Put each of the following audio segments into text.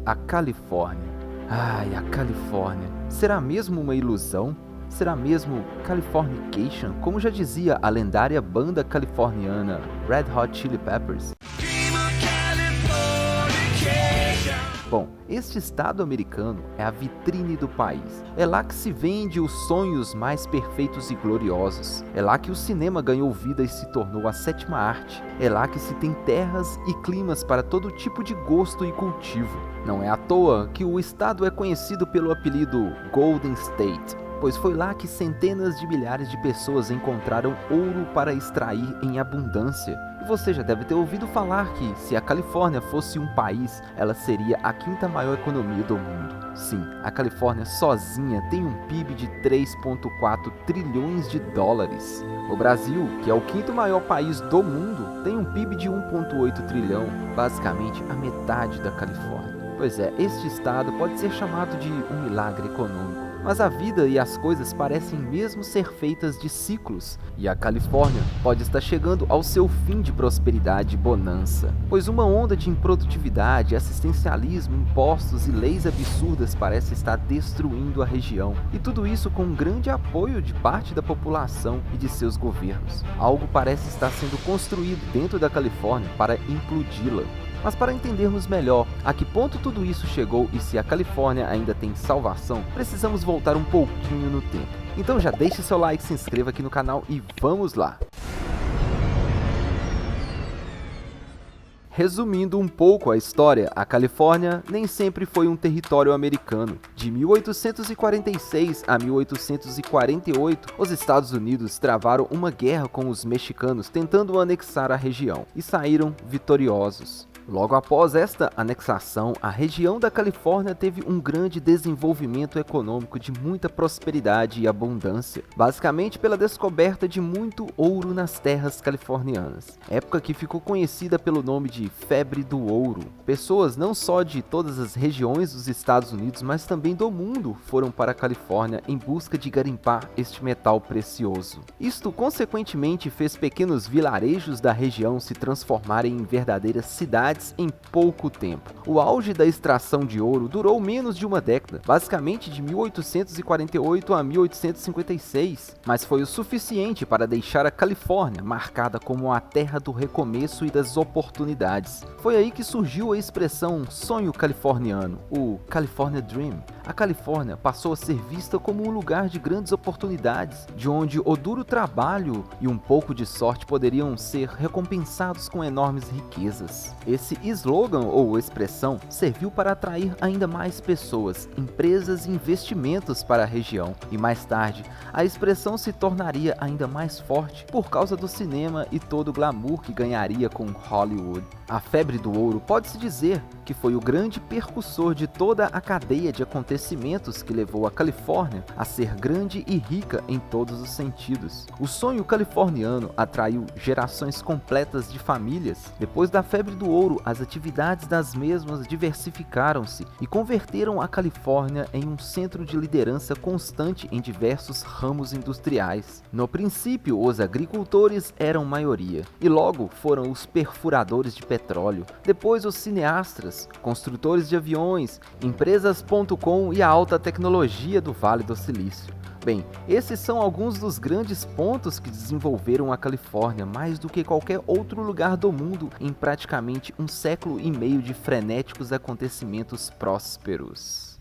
A Califórnia. Ai, a Califórnia. Será mesmo uma ilusão? Será mesmo Californication, como já dizia a lendária banda californiana Red Hot Chili Peppers? Bom, este estado americano é a vitrine do país. É lá que se vende os sonhos mais perfeitos e gloriosos. É lá que o cinema ganhou vida e se tornou a sétima arte. É lá que se tem terras e climas para todo tipo de gosto e cultivo. Não é à toa que o estado é conhecido pelo apelido Golden State, pois foi lá que centenas de milhares de pessoas encontraram ouro para extrair em abundância. E você já deve ter ouvido falar que, se a Califórnia fosse um país, ela seria a quinta maior economia do mundo. Sim, a Califórnia sozinha tem um PIB de 3,4 trilhões de dólares. O Brasil, que é o quinto maior país do mundo, tem um PIB de 1,8 trilhão, basicamente a metade da Califórnia. Pois é, este estado pode ser chamado de um milagre econômico. Mas a vida e as coisas parecem mesmo ser feitas de ciclos, e a Califórnia pode estar chegando ao seu fim de prosperidade e bonança, pois uma onda de improdutividade, assistencialismo, impostos e leis absurdas parece estar destruindo a região, e tudo isso com um grande apoio de parte da população e de seus governos. Algo parece estar sendo construído dentro da Califórnia para implodi-la. Mas para entendermos melhor a que ponto tudo isso chegou e se a Califórnia ainda tem salvação, precisamos voltar um pouquinho no tempo. Então já deixe seu like, se inscreva aqui no canal e vamos lá! Resumindo um pouco a história, a Califórnia nem sempre foi um território americano. De 1846 a 1848, os Estados Unidos travaram uma guerra com os mexicanos tentando anexar a região e saíram vitoriosos. Logo após esta anexação, a região da Califórnia teve um grande desenvolvimento econômico de muita prosperidade e abundância, basicamente pela descoberta de muito ouro nas terras californianas, época que ficou conhecida pelo nome de Febre do Ouro. Pessoas não só de todas as regiões dos Estados Unidos, mas também do mundo foram para a Califórnia em busca de garimpar este metal precioso. Isto consequentemente fez pequenos vilarejos da região se transformarem em verdadeiras cidades em pouco tempo. O auge da extração de ouro durou menos de uma década, basicamente de 1848 a 1856, mas foi o suficiente para deixar a Califórnia marcada como a terra do recomeço e das oportunidades. Foi aí que surgiu a expressão sonho californiano, o California Dream. A Califórnia passou a ser vista como um lugar de grandes oportunidades, de onde o duro trabalho e um pouco de sorte poderiam ser recompensados com enormes riquezas. Esse slogan ou expressão serviu para atrair ainda mais pessoas, empresas e investimentos para a região, e mais tarde a expressão se tornaria ainda mais forte por causa do cinema e todo o glamour que ganharia com Hollywood. A febre do ouro pode-se dizer que foi o grande percussor de toda a cadeia de acontecimentos que levou a Califórnia a ser grande e rica em todos os sentidos. O sonho californiano atraiu gerações completas de famílias. Depois da febre do ouro, as atividades das mesmas diversificaram-se e converteram a Califórnia em um centro de liderança constante em diversos ramos industriais. No princípio, os agricultores eram maioria, e logo foram os perfuradores de petróleo, depois os cineastas, construtores de aviões, empresas.com e a alta tecnologia do Vale do Silício. Bem, esses são alguns dos grandes pontos que desenvolveram a Califórnia mais do que qualquer outro lugar do mundo em praticamente um século e meio de frenéticos acontecimentos prósperos.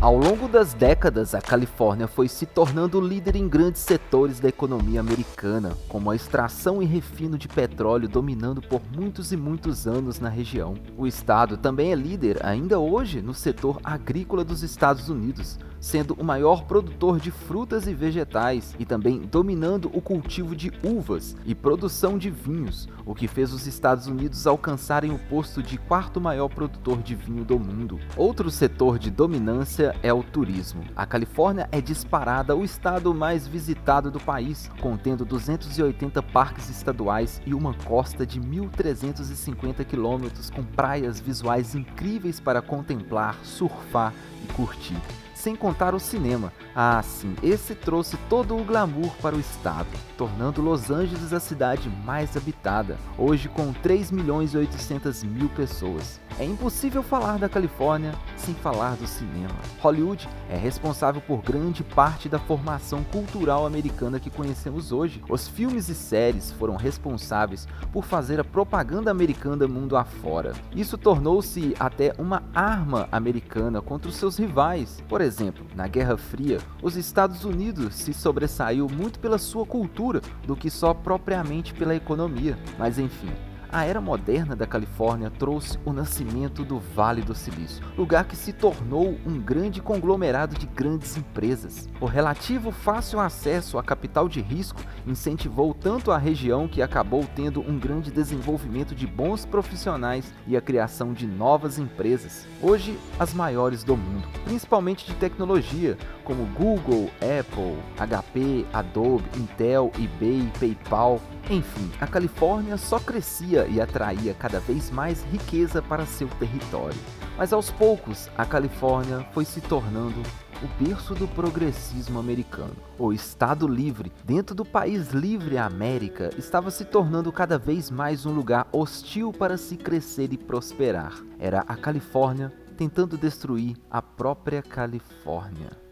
Ao longo das décadas, a Califórnia foi se tornando líder em grandes setores da economia americana, como a extração e refino de petróleo dominando por muitos e muitos anos na região. O estado também é líder ainda hoje no setor agrícola dos Estados Unidos, sendo o maior produtor de frutas e vegetais e também dominando o cultivo de uvas e produção de vinhos, o que fez os Estados Unidos alcançarem o posto de quarto maior produtor de vinho do mundo. Outro setor de dominância é o turismo. A Califórnia é disparada o estado mais visitado do país, contendo 280 parques estaduais e uma costa de 1.350 quilômetros com praias visuais incríveis para contemplar, surfar e curtir. sem contar o cinema. Ah, sim, esse trouxe todo o glamour para o estado, tornando Los Angeles a cidade mais habitada, hoje com 3.800.000 pessoas. É impossível falar da Califórnia sem falar do cinema. Hollywood é responsável por grande parte da formação cultural americana que conhecemos hoje. Os filmes e séries foram responsáveis por fazer a propaganda americana mundo afora. Isso tornou-se até uma arma americana contra os seus rivais. Por exemplo, na Guerra Fria, os Estados Unidos se sobressaiu muito pela sua cultura do que só propriamente pela economia. Mas enfim, a era moderna da Califórnia trouxe o nascimento do Vale do Silício, lugar que se tornou um grande conglomerado de grandes empresas. O relativo fácil acesso a capital de risco incentivou tanto a região que acabou tendo um grande desenvolvimento de bons profissionais e a criação de novas empresas, hoje as maiores do mundo, principalmente de tecnologia, como Google, Apple, HP, Adobe, Intel, eBay, PayPal. Enfim, a Califórnia só crescia e atraía cada vez mais riqueza para seu território. Mas aos poucos, a Califórnia foi se tornando o berço do progressismo americano. O Estado livre, dentro do país livre América, estava se tornando cada vez mais um lugar hostil para se crescer e prosperar. Era a Califórnia tentando destruir a própria Califórnia.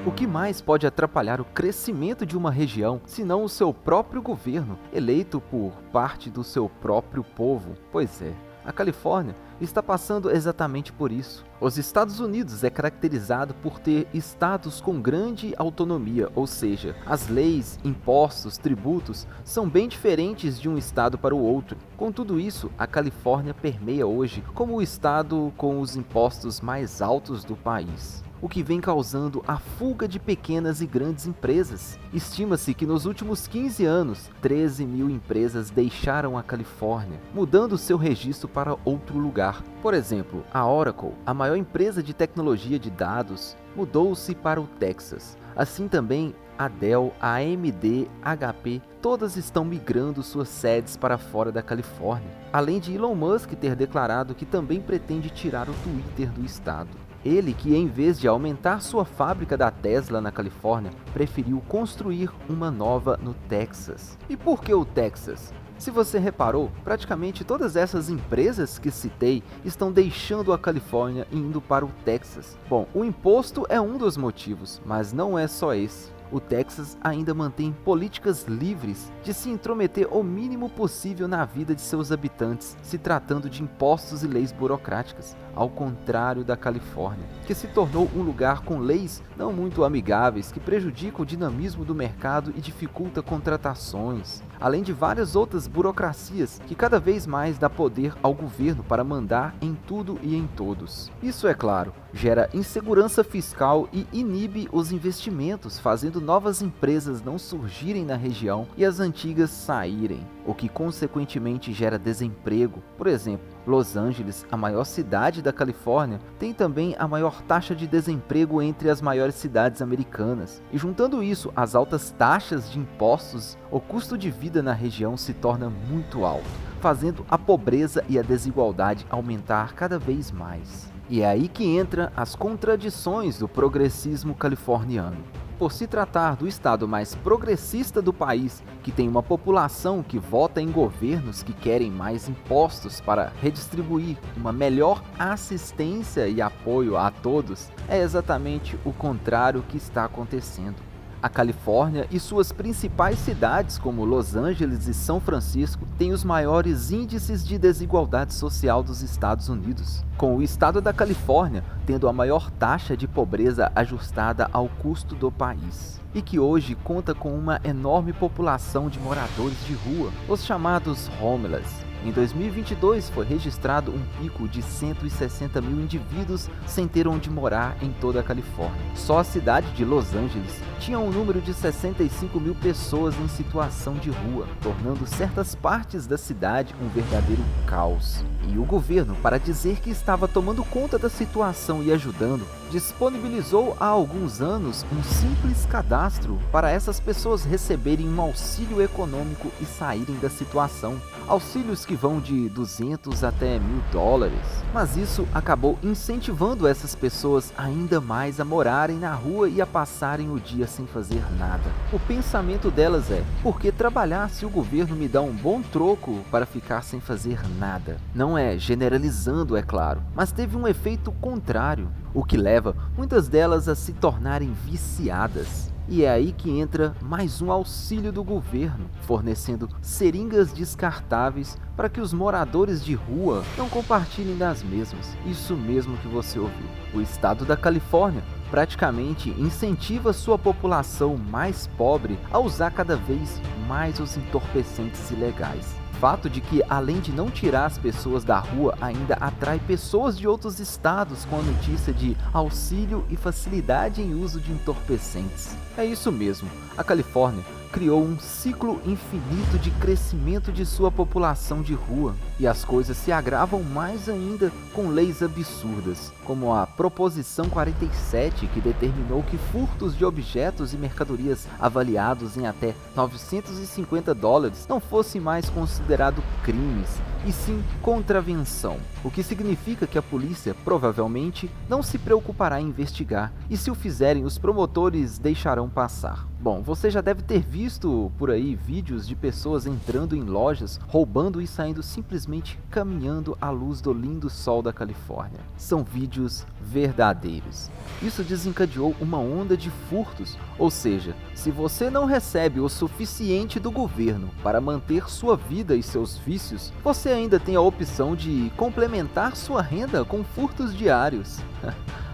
O que mais pode atrapalhar o crescimento de uma região, senão o seu próprio governo, eleito por parte do seu próprio povo? Pois é, a Califórnia está passando exatamente por isso. Os Estados Unidos é caracterizado por ter estados com grande autonomia, ou seja, as leis, impostos, tributos são bem diferentes de um estado para o outro. Com tudo isso, a Califórnia permeia hoje como o estado com os impostos mais altos do país, o que vem causando a fuga de pequenas e grandes empresas. Estima-se que nos últimos 15 anos, 13.000 empresas deixaram a Califórnia, mudando seu registro para outro lugar. Por exemplo, a Oracle, a maior empresa de tecnologia de dados, mudou-se para o Texas. Assim também a Dell, a AMD, HP, todas estão migrando suas sedes para fora da Califórnia, além de Elon Musk ter declarado que também pretende tirar o Twitter do estado. Ele que, em vez de aumentar sua fábrica da Tesla na Califórnia, preferiu construir uma nova no Texas. E por que o Texas? Se você reparou, praticamente todas essas empresas que citei estão deixando a Califórnia e indo para o Texas. Bom, o imposto é um dos motivos, mas não é só esse. O Texas ainda mantém políticas livres de se intrometer o mínimo possível na vida de seus habitantes, se tratando de impostos e leis burocráticas, ao contrário da Califórnia, que se tornou um lugar com leis não muito amigáveis que prejudicam o dinamismo do mercado e dificulta contratações, além de várias outras burocracias que cada vez mais dá poder ao governo para mandar em tudo e em todos. Isso, é claro, gera insegurança fiscal e inibe os investimentos, fazendo novas empresas não surgirem na região e as antigas saírem, o que consequentemente gera desemprego. Por exemplo, Los Angeles, a maior cidade da Califórnia, tem também a maior taxa de desemprego entre as maiores cidades americanas. E juntando isso às altas taxas de impostos, o custo de vida na região se torna muito alto, fazendo a pobreza e a desigualdade aumentar cada vez mais. E é aí que entram as contradições do progressismo californiano. Por se tratar do estado mais progressista do país, que tem uma população que vota em governos que querem mais impostos para redistribuir uma melhor assistência e apoio a todos, é exatamente o contrário que está acontecendo. A Califórnia e suas principais cidades, como Los Angeles e São Francisco, têm os maiores índices de desigualdade social dos Estados Unidos, com o estado da Califórnia tendo a maior taxa de pobreza ajustada ao custo do país, e que hoje conta com uma enorme população de moradores de rua, os chamados homeless. Em 2022 foi registrado um pico de 160 mil indivíduos sem ter onde morar em toda a Califórnia. Só a cidade de Los Angeles tinha um número de 65 mil pessoas em situação de rua, tornando certas partes da cidade um verdadeiro caos. E o governo, para dizer que estava tomando conta da situação e ajudando, disponibilizou há alguns anos um simples cadastro para essas pessoas receberem um auxílio econômico e saírem da situação. Auxílios que vão de 200 até $1.000. Mas isso acabou incentivando essas pessoas ainda mais a morarem na rua e a passarem o dia sem fazer nada. O pensamento delas é: por que trabalhar se o governo me dá um bom troco para ficar sem fazer nada? Não é generalizando, é claro, mas teve um efeito contrário, o que leva muitas delas a se tornarem viciadas. E é aí que entra mais um auxílio do governo, fornecendo seringas descartáveis para que os moradores de rua não compartilhem das mesmas. Isso mesmo que você ouviu. O estado da Califórnia praticamente incentiva sua população mais pobre a usar cada vez mais os entorpecentes ilegais. Fato de que, além de não tirar as pessoas da rua, ainda atrai pessoas de outros estados com a notícia de auxílio e facilidade em uso de entorpecentes. É isso mesmo, a Califórnia criou um ciclo infinito de crescimento de sua população de rua, e as coisas se agravam mais ainda com leis absurdas, como a Proposição 47, que determinou que furtos de objetos e mercadorias avaliados em até $950 não fossem mais considerados crimes, e sim contravenção, o que significa que a polícia provavelmente não se preocupará em investigar, e se o fizerem, os promotores deixarão passar. Bom, você já deve ter visto por aí vídeos de pessoas entrando em lojas, roubando e saindo simplesmente caminhando à luz do lindo sol da Califórnia. São vídeos verdadeiros. Isso desencadeou uma onda de furtos, ou seja, se você não recebe o suficiente do governo para manter sua vida e seus vícios, você ainda tem a opção de complementar sua renda com furtos diários.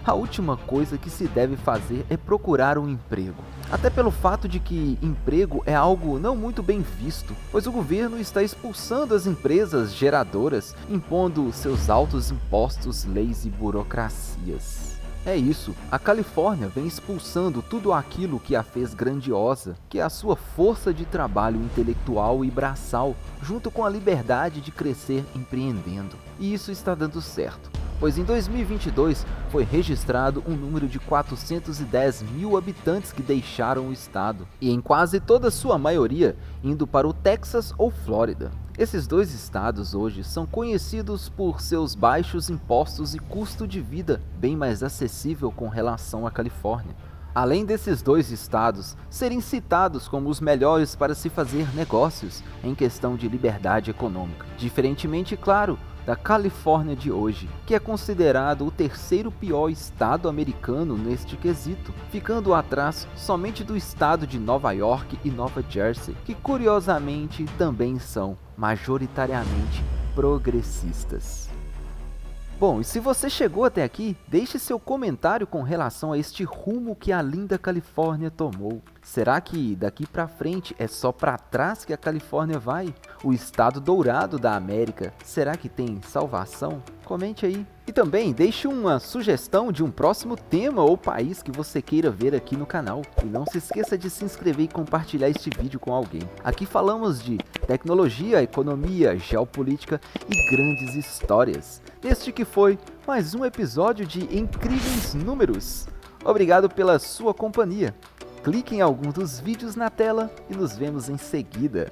A última coisa que se deve fazer é procurar um emprego. Até pelo fato de que emprego é algo não muito bem visto, pois o governo está expulsando as empresas geradoras, impondo seus altos impostos, leis e burocracias. É isso, a Califórnia vem expulsando tudo aquilo que a fez grandiosa, que é a sua força de trabalho intelectual e braçal, junto com a liberdade de crescer empreendendo. E isso está dando certo, pois em 2022 foi registrado um número de 410 mil habitantes que deixaram o estado, e em quase toda sua maioria indo para o Texas ou Flórida. Esses dois estados hoje são conhecidos por seus baixos impostos e custo de vida bem mais acessível com relação à Califórnia. Além desses dois estados serem citados como os melhores para se fazer negócios em questão de liberdade econômica, diferentemente, claro, da Califórnia de hoje, que é considerado o terceiro pior estado americano neste quesito, ficando atrás somente do estado de Nova York e Nova Jersey, que curiosamente também são majoritariamente progressistas. Bom, e se você chegou até aqui, deixe seu comentário com relação a este rumo que a linda Califórnia tomou. Será que daqui pra frente é só pra trás que a Califórnia vai? O estado dourado da América, será que tem salvação? Comente aí. E também deixe uma sugestão de um próximo tema ou país que você queira ver aqui no canal. E não se esqueça de se inscrever e compartilhar este vídeo com alguém. Aqui falamos de tecnologia, economia, geopolítica e grandes histórias. Este que foi mais um episódio de Incríveis Números. Obrigado pela sua companhia. Clique em algum dos vídeos na tela e nos vemos em seguida.